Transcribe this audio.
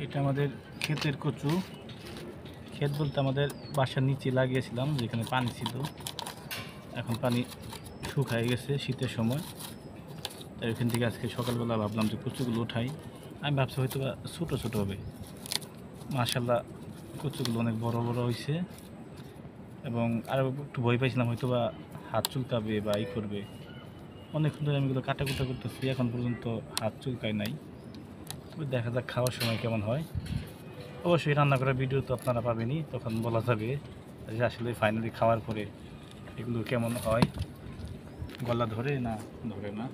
এটা আমাদের ক্ষেতের কচু। ক্ষেত বলতে আমাদের বাসার নিচে লাগিয়েছিলাম, যেখানে পানি ছিল। এখন পানি শুকায় গেছে শীতের সময়, তাই ওইখান থেকে আজকে সকালবেলা ভাবলাম যে কচুগুলো উঠাই। আমি ভাবছি হয়তো বা ছোটো ছোটো হবে। মাশাআল্লাহ কচুগুলো অনেক বড় বড় হয়েছে, এবং আরও একটু ভয় পাইছিলাম হয়তো বা হাত চুলকাবে বা ই করবে। অনেকক্ষণ ধরে আমি এগুলো কাটাকুটা করতেছি, এখন পর্যন্ত হাত চুলকায় নাই। তবে দেখা যাক খাওয়ার সময় কেমন হয়। অবশ্যই রান্না করার ভিডিও তো আপনারা পাবেনই, তখন বলা যাবে যে আসলে ফাইনালি খাওয়ার পরে এগুলো কেমন হয়, গলা ধরে না ধরে না।